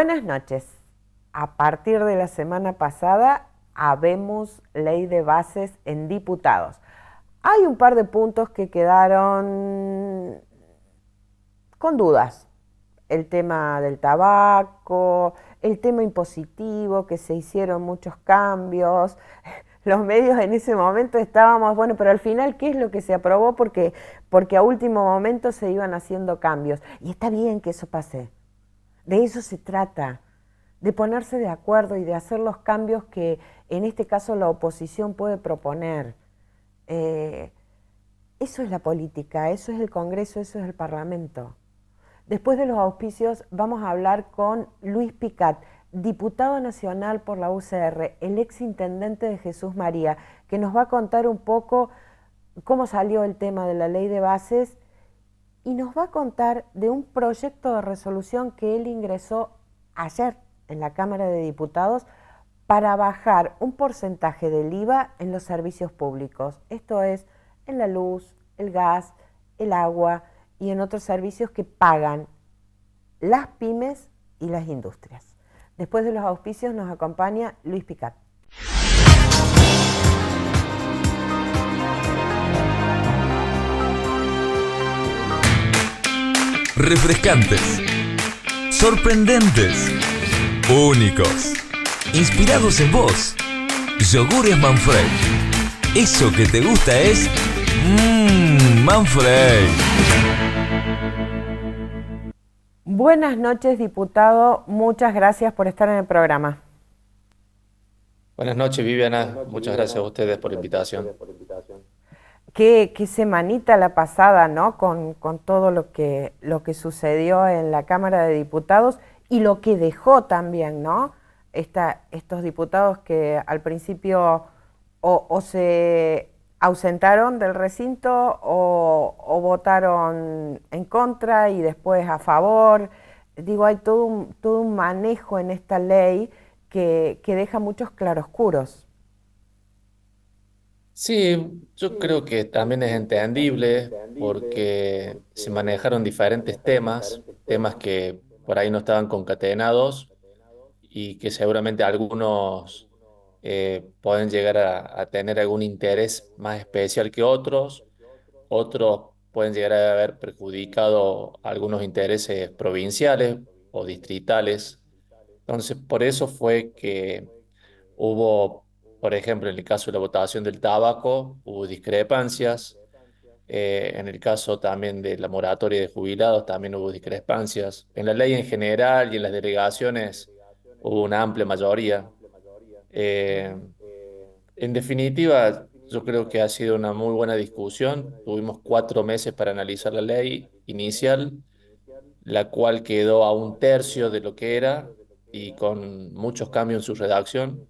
Buenas noches. A partir de la semana pasada, habemos ley de bases en diputados. Hay un par de puntos que quedaron con dudas. El tema del tabaco, el tema impositivo, que se hicieron muchos cambios. Los medios en ese momento estábamos, bueno, pero al final, ¿qué es lo que se aprobó? Porque a último momento se iban haciendo cambios. Y está bien que eso pase. De eso se trata, de ponerse de acuerdo y de hacer los cambios que en este caso la oposición puede proponer. Eh, Eso es la política, eso es el Congreso, eso es el Parlamento. Después de los auspicios vamos a hablar con Luis Picat, diputado nacional por la UCR, el ex intendente de Jesús María, que nos va a contar un poco cómo salió el tema de la ley de bases y nos va a contar de un proyecto de resolución que él ingresó ayer en la Cámara de Diputados para bajar un porcentaje del IVA en los servicios públicos. Esto es en la luz, el gas, el agua y en otros servicios que pagan las pymes y las industrias. Después de los auspicios nos acompaña Luis Picat. Refrescantes, sorprendentes, únicos, inspirados en vos. Yogures Manfred. Eso que te gusta es Manfred. Buenas noches, diputado. Muchas gracias por estar en el programa. Buenas noches, Viviana. Muchas gracias a ustedes por la invitación. Qué semanita la pasada, ¿no? Con todo lo que sucedió en la Cámara de Diputados y lo que dejó también, ¿no? Estos diputados que al principio o se ausentaron del recinto o votaron en contra y después a favor. Digo, hay todo un manejo en esta ley que deja muchos claroscuros. Sí, yo creo que también es entendible porque se manejaron diferentes temas, temas que por ahí no estaban concatenados y que seguramente algunos pueden llegar a tener algún interés más especial que otros. Otros pueden llegar a haber perjudicado algunos intereses provinciales o distritales. Entonces, por eso fue que hubo, por ejemplo, en el caso de la votación del tabaco, hubo discrepancias. En el caso también de la moratoria de jubilados, también hubo discrepancias. En la ley en general y en las delegaciones hubo una amplia mayoría. Eh, en definitiva, yo creo que ha sido una muy buena discusión. Tuvimos 4 meses para analizar la ley inicial, la cual quedó a un tercio de lo que era y con muchos cambios en su redacción.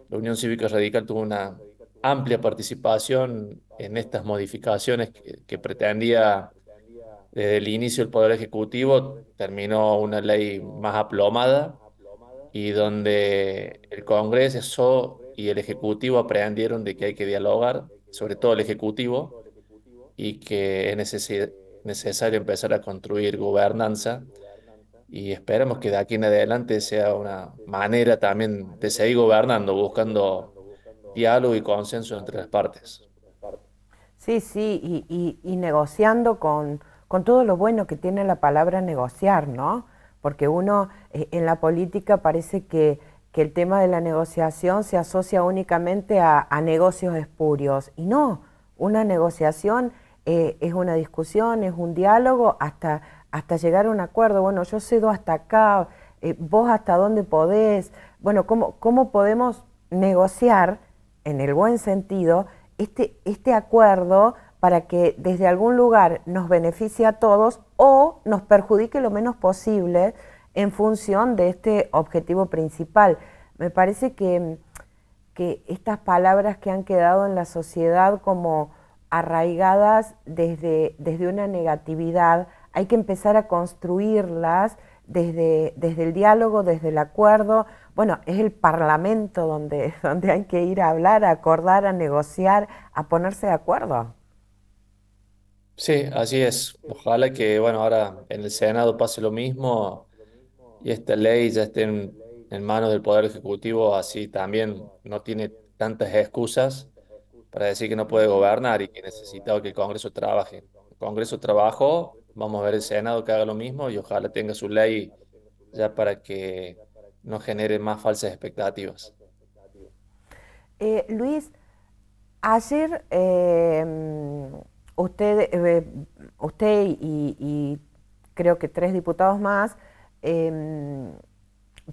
La Unión Cívica Radical tuvo una amplia participación en estas modificaciones que pretendía desde el inicio el Poder Ejecutivo. Terminó una ley más aplomada y donde el Congreso y el Ejecutivo aprendieron de que hay que dialogar, sobre todo el Ejecutivo, y que es necesario empezar a construir gobernanza. Y esperamos que de aquí en adelante sea una manera también de seguir gobernando, buscando diálogo y consenso entre las partes. Sí, sí, y negociando con todo lo bueno que tiene la palabra negociar, ¿no? Porque uno en la política parece que el tema de la negociación se asocia únicamente a negocios espurios. Y no, una negociación es una discusión, es un diálogo hasta llegar a un acuerdo. Bueno, yo cedo hasta acá, vos hasta dónde podés. Bueno, ¿cómo podemos negociar en el buen sentido este acuerdo para que desde algún lugar nos beneficie a todos o nos perjudique lo menos posible en función de este objetivo principal? Me parece que estas palabras que han quedado en la sociedad como arraigadas desde una negatividad, hay que empezar a construirlas desde el diálogo, desde el acuerdo. Bueno, es el Parlamento donde hay que ir a hablar, a acordar, a negociar, a ponerse de acuerdo. Sí, así es. Ojalá que, bueno, ahora en el Senado pase lo mismo y esta ley ya esté en manos del Poder Ejecutivo, así también no tiene tantas excusas para decir que no puede gobernar y que necesitaba que el Congreso trabaje. El Congreso trabajó, vamos a ver el Senado que haga lo mismo y ojalá tenga su ley ya para que no genere más falsas expectativas. Luis, ayer usted y creo que tres diputados más eh,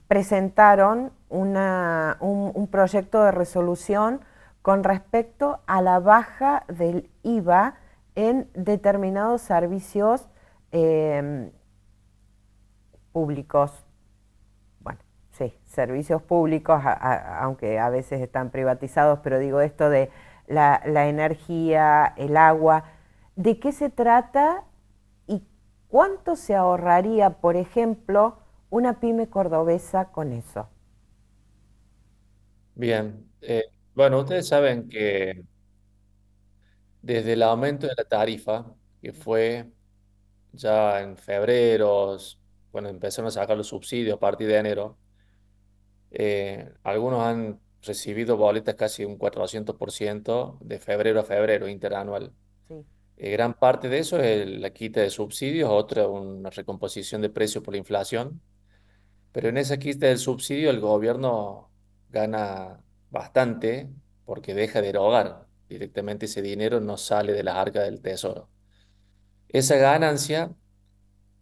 presentaron un proyecto de resolución con respecto a la baja del IVA en determinados servicios eh, públicos, bueno, sí, servicios públicos, aunque a veces están privatizados, pero digo esto de la energía, el agua, ¿de qué se trata y cuánto se ahorraría, por ejemplo, una pyme cordobesa con eso? Bien, bueno, ustedes saben que desde el aumento de la tarifa, que fue ya en febrero, cuando empezaron a sacar los subsidios a partir de enero, algunos han recibido boletas casi un 400% de febrero a febrero interanual. Sí. Gran parte de eso es la quita de subsidios, otra una recomposición de precios por la inflación, pero en esa quita del subsidio el gobierno gana bastante porque deja de erogar. Directamente ese dinero no sale de las arcas del tesoro. Esa ganancia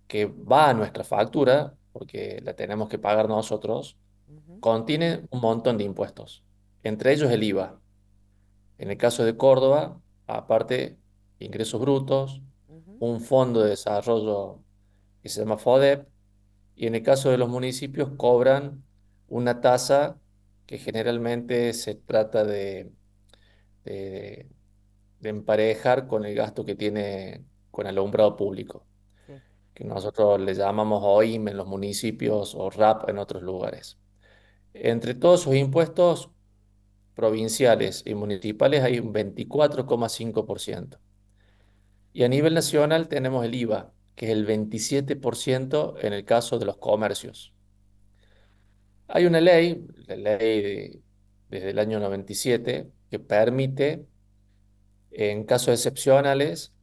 que va a nuestra factura, porque la tenemos que pagar nosotros, Ujú, contiene un montón de impuestos, entre ellos el IVA. En el caso de Córdoba, aparte, ingresos brutos, ujú, un fondo de desarrollo que se llama FODEP, y en el caso de los municipios cobran una tasa que generalmente se trata de, de emparejar con el gasto que tiene con alumbrado público, sí. que nosotros le llamamos OIM en los municipios o RAP en otros lugares. Entre todos sus impuestos provinciales y municipales hay un 24,5%. Y a nivel nacional tenemos el IVA, que es el 27% en el caso de los comercios. Hay una ley, la ley desde el año 97, que permite, en casos excepcionales,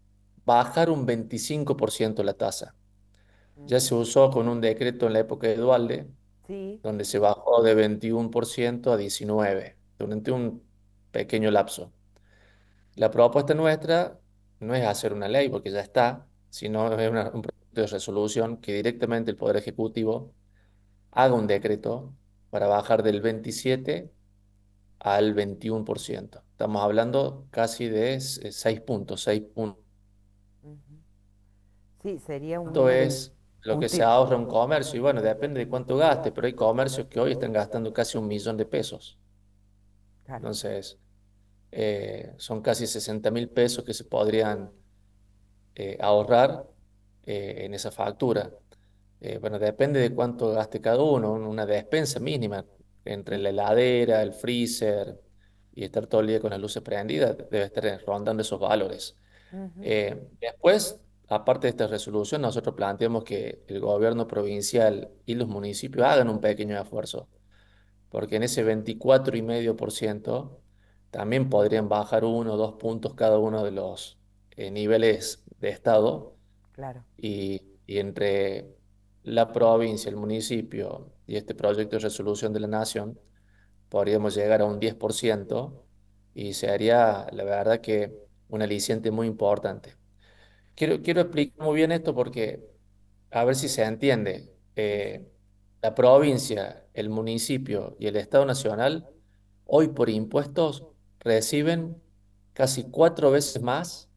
bajar un 25% la tasa. Ya Ujú. se usó con un decreto en la época de Dualde, Sí. donde se bajó de 21% a 19% durante un pequeño lapso. La propuesta nuestra no es hacer una ley, porque ya está, sino es un proyecto de resolución que directamente el Poder Ejecutivo haga un decreto para bajar del 27 al 21%. Estamos hablando casi de 6 puntos, 6 puntos. Ujú. Sí, sería ¿Cuánto es lo un que se tip. ahorra un comercio? Y bueno, depende de cuánto gaste, pero hay comercios que hoy están gastando casi 1 millón de pesos. Claro. Entonces, son casi 60.000 pesos que se podrían ahorrar en esa factura. Bueno, depende de cuánto gaste cada uno, una despensa mínima entre Sí. la heladera, el freezer y estar todo el día con las luces prendidas, debe estar rondando esos valores. Ujú. Después, aparte de esta resolución, nosotros planteamos que el gobierno provincial y los municipios hagan un pequeño esfuerzo, porque en ese 24,5% también podrían bajar 1 o 2 puntos cada uno de los niveles de Estado Claro. y entre la provincia, el municipio y este proyecto de resolución de la nación, podríamos llegar a un 10% y sería, la verdad, que un aliciente muy importante. Quiero explicar muy bien esto porque a ver si se entiende. Sí, sí. La provincia, el municipio y el Estado Nacional hoy por impuestos reciben casi 4 veces más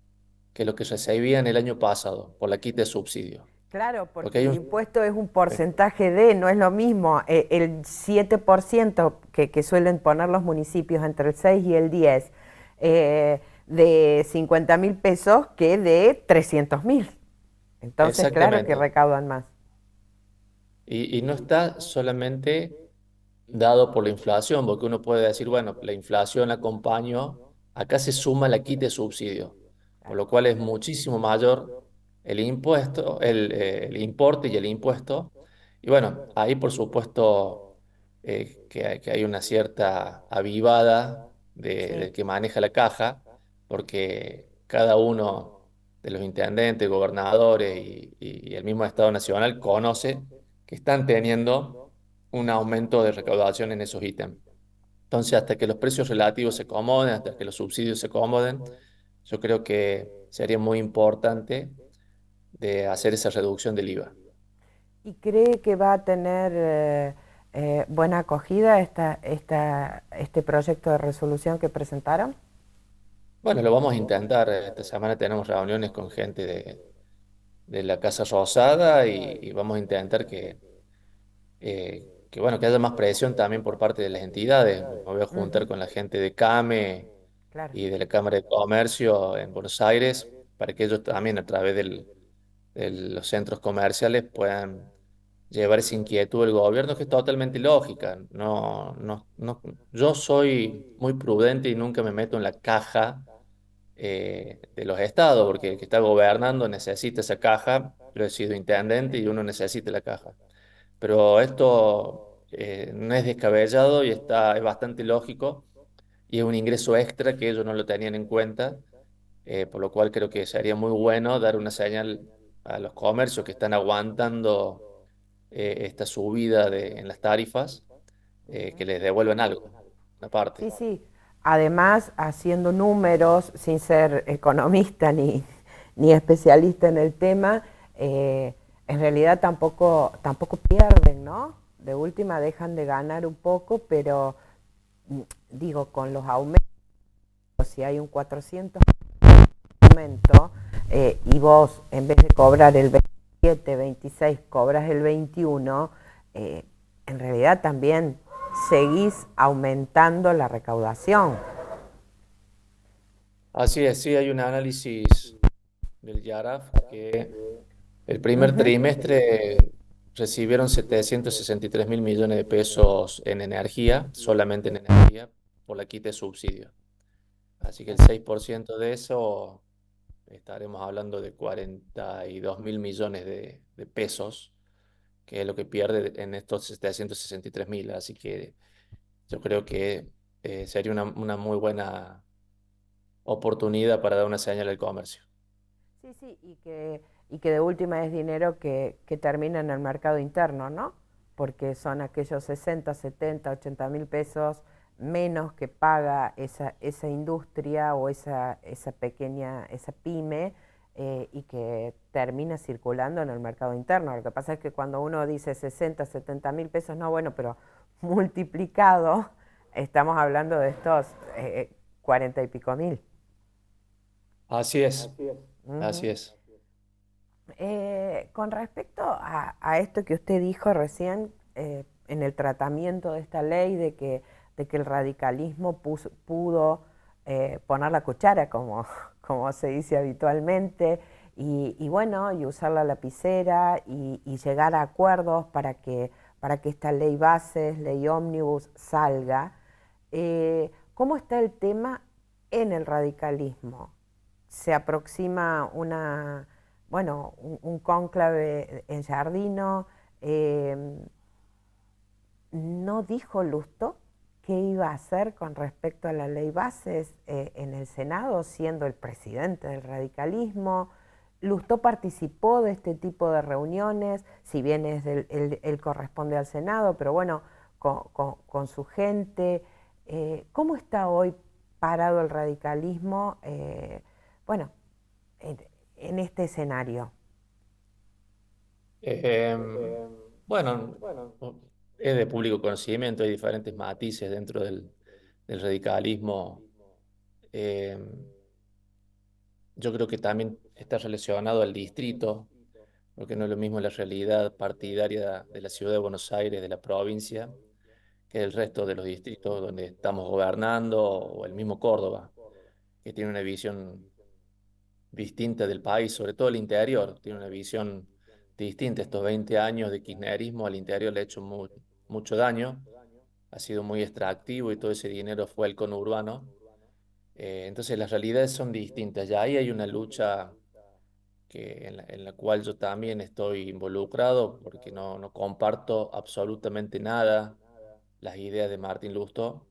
que lo que recibían el año pasado por la quita de subsidio. Claro, Porque porque hay el un... impuesto es un porcentaje de, no es lo mismo, el 7% que suelen poner los municipios entre el 6 y el 10 de 50.000 pesos que de 300.000. Entonces, claro que Exactamente. recaudan más. Y no está solamente dado por la inflación, porque uno puede decir, bueno, la inflación acompañó, acá se suma la quita de subsidio, por Claro. lo cual es muchísimo mayor el impuesto, el importe y el impuesto, Y bueno, ahí por supuesto que hay una cierta avivada Sí. del que maneja la caja, porque cada uno de los intendentes, gobernadores y el mismo Estado Nacional conoce que están teniendo un aumento de recaudación en esos ítems. Entonces, hasta que los precios relativos se acomoden, hasta que los subsidios se acomoden, yo creo que sería muy importante de hacer esa reducción del IVA. ¿Y cree que va a tener buena acogida este proyecto de resolución que presentaron? Bueno, lo vamos a intentar. Esta semana tenemos reuniones con gente de la Casa Rosada y vamos a intentar bueno, que haya más presión también por parte de las entidades. Me voy a juntar Ujú. con la gente de CAME Claro. y de la Cámara de Comercio en Buenos Aires para que ellos también a través de los centros comerciales puedan llevar esa inquietud del gobierno que es totalmente lógica. Yo soy muy prudente y nunca me meto en la caja de los estados, porque el que está gobernando necesita esa caja. Yo he sido intendente y uno necesita la caja. Pero esto no es descabellado y es bastante lógico y es un ingreso extra que ellos no lo tenían en cuenta, por lo cual creo que sería muy bueno dar una señal a los comercios que están aguantando esta subida en las tarifas, que les devuelvan algo, una parte. Sí, sí. Además, haciendo números, sin ser economista ni especialista en el tema, eh, en realidad tampoco pierden, ¿no? De última dejan de ganar un poco, pero digo, con los aumentos, si hay un 400% aumento y vos en vez de cobrar el 27, 26, cobras el 21, eh, en realidad también seguís aumentando la recaudación. Así es, sí hay un análisis del YARAF que el primer Ujú. trimestre recibieron 763 mil millones de pesos en energía, solamente en energía, por la quita de subsidios. Así que el 6% de eso estaremos hablando de 42 mil millones de pesos, que es lo que pierde en estos 763 mil. Así que yo creo que sería una muy buena oportunidad para dar una señal al comercio. Sí, sí, y que de última es dinero que termina en el mercado interno, ¿no? Porque son aquellos 60, 70, 80 mil pesos menos que paga esa industria o esa pequeña, esa pyme, y que termina circulando en el mercado interno. Lo que pasa es que cuando uno dice 60, 70 mil pesos, no, bueno, pero multiplicado, estamos hablando de estos 40 y pico mil. Así es, así Ujú. es. Con respecto a esto que usted dijo recién, en el tratamiento de esta ley, de que el radicalismo pudo poner la cuchara, como, como se dice habitualmente, y bueno, y usar la lapicera y llegar a acuerdos para que esta ley bases, ley ómnibus, salga. ¿Cómo está el tema en el radicalismo? Se aproxima un cónclave en Jardino. eh, no dijo Lustó qué iba a hacer con respecto a la ley bases en el Senado, siendo el presidente del radicalismo. Lustó participó de este tipo de reuniones, si bien él corresponde al Senado, pero bueno, con su gente. ¿Cómo está hoy parado el radicalismo? Bueno, en, en este escenario. Em, bueno, es de público conocimiento, hay diferentes matices dentro del radicalismo. Em, yo creo que también está relacionado al distrito, porque no es lo mismo la realidad partidaria de la ciudad de Buenos Aires, de la provincia, que el resto de los distritos donde estamos gobernando, o el mismo Córdoba, que tiene una visión distinta del país, sobre todo el interior, tiene una visión distinta. Estos 20 años de kirchnerismo al interior le ha hecho mucho daño, ha sido muy extractivo y todo ese dinero fue al conurbano. Entonces las realidades son distintas. Ya ahí hay una lucha en la cual yo también estoy involucrado porque no comparto absolutamente nada las ideas de Martín Lustó,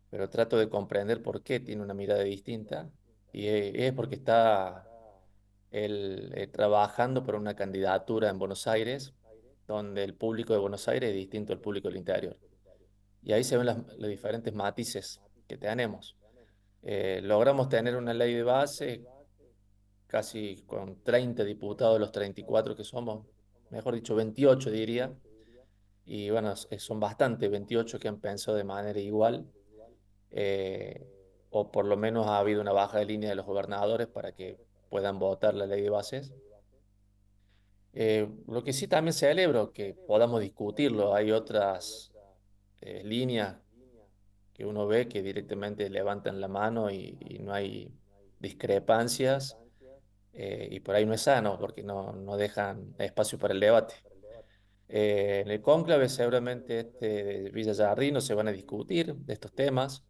pero trato de comprender por qué tiene una mirada distinta y es porque está él trabajando por una candidatura en Buenos Aires, donde el público de Buenos Aires es distinto al público del interior. Y ahí se ven los diferentes matices que tenemos. Logramos tener una ley de base casi con 30 diputados de los 34 que somos, mejor dicho, 28 diría, y bueno, son bastante, 28 que han pensado de manera igual, eh, o por lo menos ha habido una baja de línea de los gobernadores para que puedan votar la ley de bases. Lo que sí también celebro que podamos discutirlo, hay otras líneas que uno ve que directamente levantan la mano y no hay discrepancias, y por ahí no es sano porque no dejan espacio para el debate. En el cónclave seguramente de Villa Giardino se van a discutir de estos temas.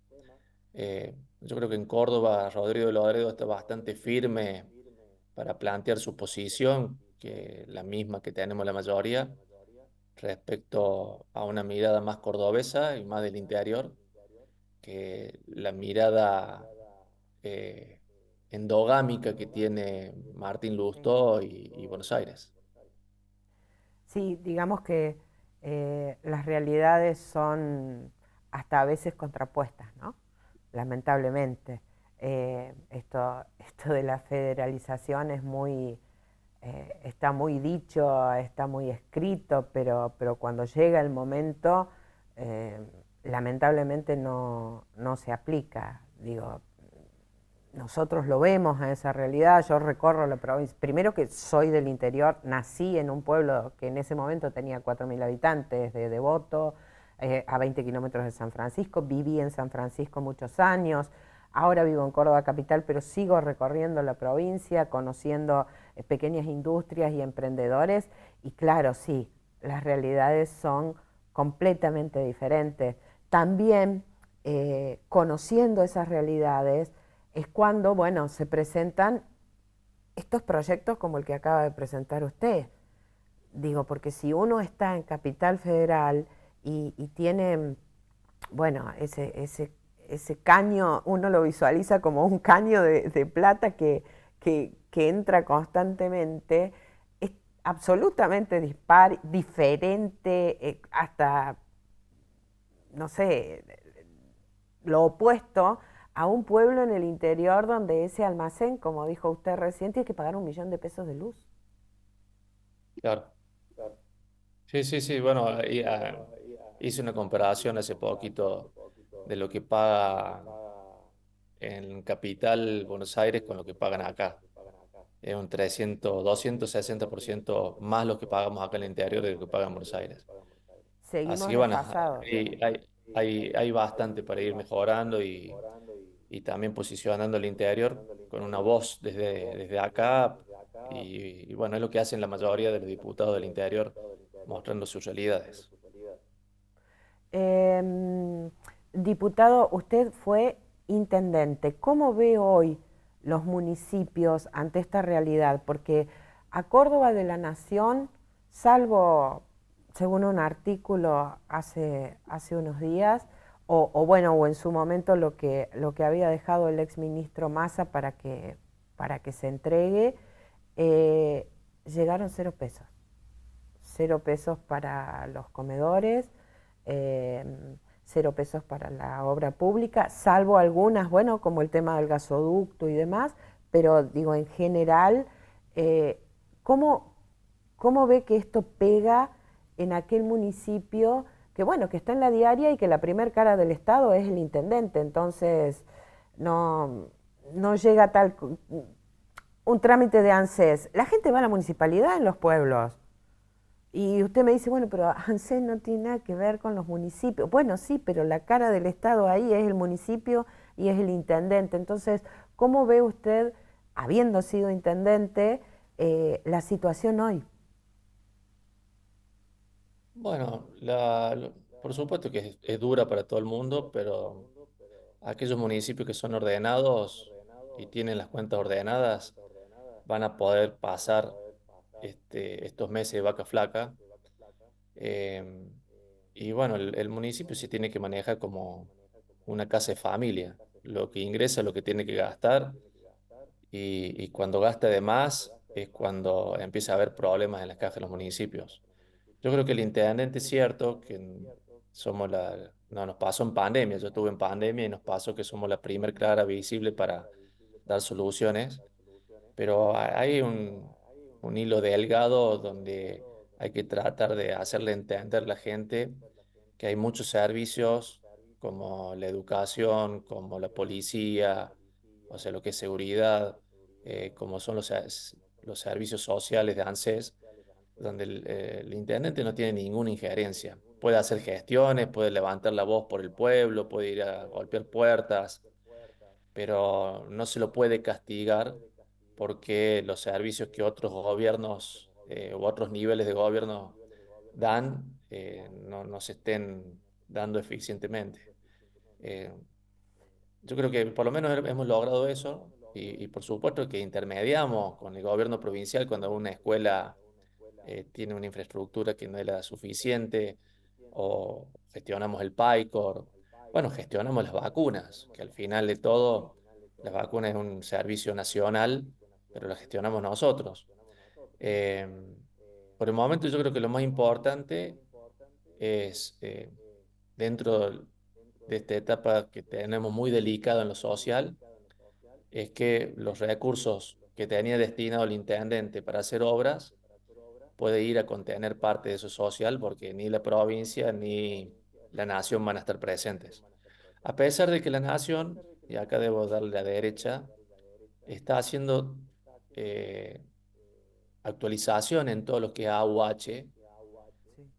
Yo creo que en Córdoba Rodrigo de Loredo está bastante firme para plantear su posición, que la misma que tenemos la mayoría, respecto a una mirada más cordobesa y más del interior, que la mirada eh, endogámica que tiene Martín Lustó y Buenos Aires. Sí, digamos que las realidades son hasta a veces contrapuestas, ¿no? Lamentablemente. Esto de la federalización es muy, está muy dicho, está muy escrito, pero cuando llega el momento, eh, lamentablemente no se aplica. Digo, nosotros lo vemos a esa realidad. Yo recorro la provincia, primero que soy del interior, nací en un pueblo que en ese momento tenía 4.000 habitantes, de Devoto, a 20 kilómetros de San Francisco, viví en San Francisco muchos años, ahora vivo en Córdoba capital, pero sigo recorriendo la provincia, conociendo pequeñas industrias y emprendedores, y claro, sí, las realidades son completamente diferentes. También conociendo esas realidades, es cuando, bueno, se presentan estos proyectos como el que acaba de presentar usted. Digo, porque si uno está en Capital Federal y tiene, bueno, ese caño, uno lo visualiza como un caño de plata que entra constantemente, es absolutamente diferente, hasta, no sé, lo opuesto a un pueblo en el interior donde ese almacén, como dijo usted recién, tiene que pagar 1.000.000 de pesos de luz. Claro. Sí, sí, sí. Bueno, ahí, hice una comparación hace poquito de lo que paga en Capital Buenos Aires con lo que pagan acá. Es un 260% más lo que pagamos acá en el interior de lo que pagan en Buenos Aires. Así Seguimos que bueno, desfasados. hay bastante para ir mejorando y también posicionando el interior con una voz desde acá. Y bueno, es lo que hacen la mayoría de los diputados del interior, mostrando sus realidades. Eh, Diputado, usted fue intendente. ¿Cómo ve hoy los municipios ante esta realidad? Porque a Córdoba de la Nación, salvo, según un artículo hace unos días, o bueno, o en su momento lo que había dejado el exministro Massa para que se entregue, llegaron 0 pesos. 0 pesos para los comedores, eh, 0 pesos para la obra pública, salvo algunas, bueno, como el tema del gasoducto y demás, pero digo, en general, eh, ¿cómo, ¿cómo ve que esto pega en aquel municipio que, bueno, que está en la diaria y que la primer cara del Estado es el intendente? Entonces, no, no llega tal un trámite de ANSES. La gente va a la municipalidad en los pueblos. Y usted me dice, bueno, pero ANSES no tiene nada que ver con los municipios. Bueno, sí, pero la cara del Estado ahí es el municipio y es el intendente. Entonces, ¿cómo ve usted, habiendo sido intendente, la situación hoy? Bueno, por supuesto que es dura para todo el mundo, pero aquellos municipios que son ordenados y tienen las cuentas ordenadas van a poder pasar estos meses de vaca flaca. Eh, y bueno, el municipio se tiene que manejar como una casa de familia. Lo que ingresa, lo que tiene que gastar, y cuando gasta de más es cuando empieza a haber problemas en las cajas de los municipios. Yo creo que el intendente es cierto que no, nos pasó en pandemia, yo estuve en pandemia y nos pasó que somos la primer cara visible para dar soluciones, pero hay un hilo delgado donde hay que tratar de hacerle entender a la gente que hay muchos servicios como la educación, como la policía, o sea, lo que es seguridad, como son los servicios sociales de ANSES, donde el intendente no tiene ninguna injerencia. Puede hacer gestiones, puede levantar la voz por el pueblo, puede ir a golpear puertas, pero no se lo puede castigar porque los servicios que otros gobiernos u otros niveles de gobierno dan no se estén dando eficientemente. Eh, yo creo que por lo menos hemos logrado eso y por supuesto que intermediamos con el gobierno provincial cuando una escuela tiene una infraestructura que no es la suficiente, o gestionamos el PAICOR, bueno, gestionamos las vacunas, que al final de todo, las vacunas es un servicio nacional, pero las gestionamos nosotros. Eh, por el momento yo creo que lo más importante es, dentro de esta etapa que tenemos muy delicada en lo social, es que los recursos que tenía destinado el intendente para hacer obras puede ir a contener parte de eso social porque ni la provincia ni la nación van a estar presentes. A pesar de que la nación, y acá debo darle a la derecha, está haciendo eh, actualización en todo lo que es AUH, Sí.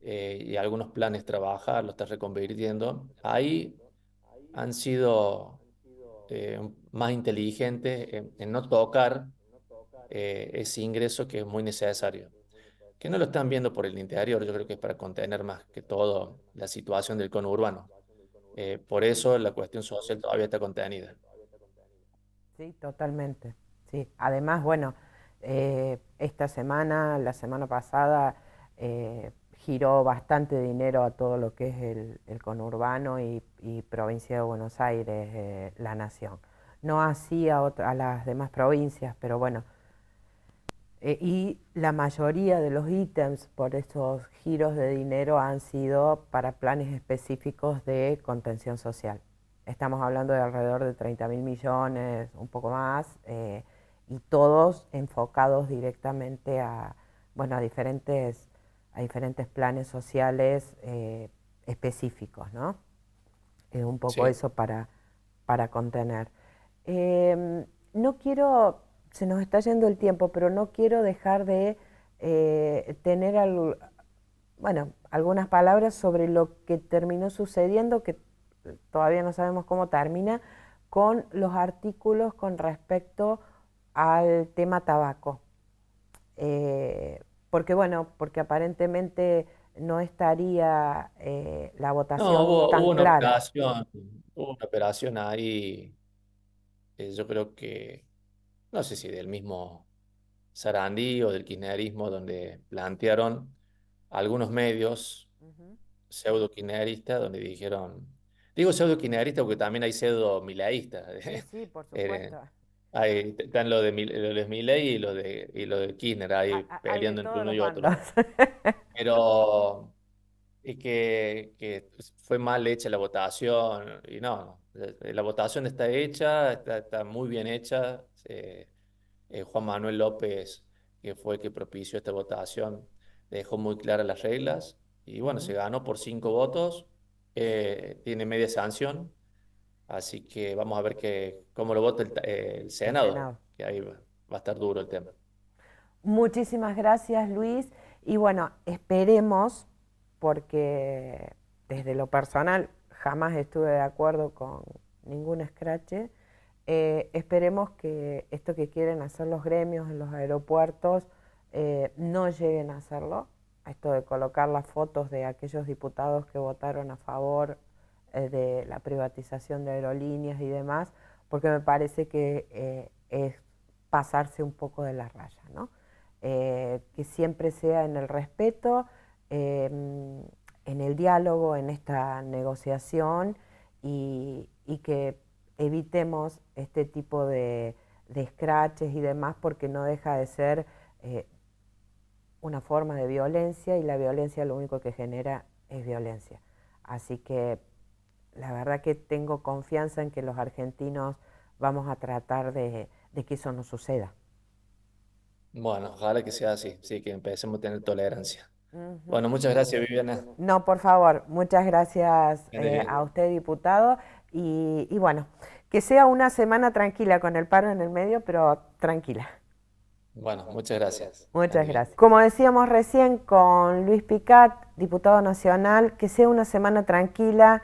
y algunos planes trabajar, lo está reconvirtiendo. Ahí han sido más inteligentes en no tocar ese ingreso que es muy necesario. Que no lo están viendo por el interior, yo creo que es para contener más que todo la situación del conurbano. Por eso la cuestión social todavía está contenida. Sí, totalmente. Sí, además, bueno, esta semana, la semana pasada, giró bastante dinero a todo lo que es el conurbano y provincia de Buenos Aires, la nación. No así a las demás provincias, pero bueno, y la mayoría de los ítems por estos giros de dinero han sido para planes específicos de contención social. Estamos hablando de alrededor de 30.000 millones, un poco más, y todos enfocados directamente bueno, a diferentes planes sociales específicos, ¿no? Un poco Sí. eso para contener. No quiero, se nos está yendo el tiempo, pero no quiero dejar de tener bueno, algunas palabras sobre lo que terminó sucediendo, que todavía no sabemos cómo termina, con los artículos con respecto al tema tabaco. Porque bueno, porque aparentemente no estaría la No, votación hubo, tan clara. hubo una operación ahí, yo creo que, no sé si del mismo Sarandí o del kirchnerismo, donde plantearon algunos medios Ujú. pseudo-kirchneristas, donde dijeron, digo pseudo-kirchneristas porque también hay pseudo-mileístas. Sí, sí, por Eh, supuesto. están los de Milei y los de Kirchner ahí Hay de peleando entre todos uno los y bandos. otro. Pero y que fue mal hecha la votación, y no, la votación está hecha, está muy bien hecha. Juan Manuel López, que fue el que propició esta votación, dejó muy claras las reglas, y bueno, se Ujú. ganó por 5 votos, tiene media sanción, así que vamos a ver cómo lo vota el El Senado, Senado. que ahí va a estar duro el tema. Muchísimas gracias, Luis. Y bueno, esperemos, porque desde lo personal jamás estuve de acuerdo con ningún escrache, esperemos que esto que quieren hacer los gremios en los aeropuertos no lleguen a hacerlo. Esto de colocar las fotos de aquellos diputados que votaron a favor de la privatización de aerolíneas y demás, porque me parece que es pasarse un poco de la raya, ¿no? Que siempre sea en el respeto, en el diálogo, en esta negociación y que evitemos este tipo de scratches y demás porque no deja de ser una forma de violencia y la violencia lo único que genera es violencia. Así que la verdad que tengo confianza en que los argentinos vamos a tratar de que eso no suceda. Bueno, ojalá que sea así, sí, que empecemos a tener tolerancia. Ujú. Bueno, muchas gracias, Viviana. No, por favor, muchas gracias Que andes bien. a usted, diputado, y bueno, que sea una semana tranquila con el paro en el medio, pero tranquila. Bueno, muchas gracias. Que Muchas andes bien. gracias. Como decíamos recién con Luis Picat, diputado nacional, que sea una semana tranquila,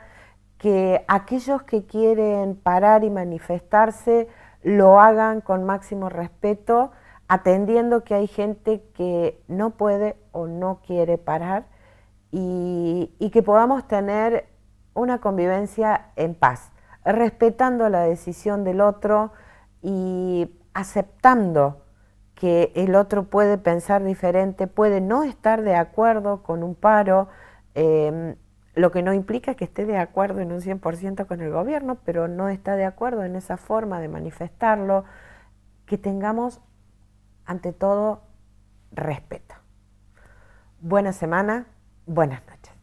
que aquellos que quieren parar y manifestarse lo hagan con máximo respeto, atendiendo que hay gente que no puede o no quiere parar y que podamos tener una convivencia en paz, respetando la decisión del otro y aceptando que el otro puede pensar diferente, puede no estar de acuerdo con un paro, lo que no implica que esté de acuerdo en un 100% con el gobierno, pero no está de acuerdo en esa forma de manifestarlo, que tengamos ante todo respeto. Buena semana, buenas noches.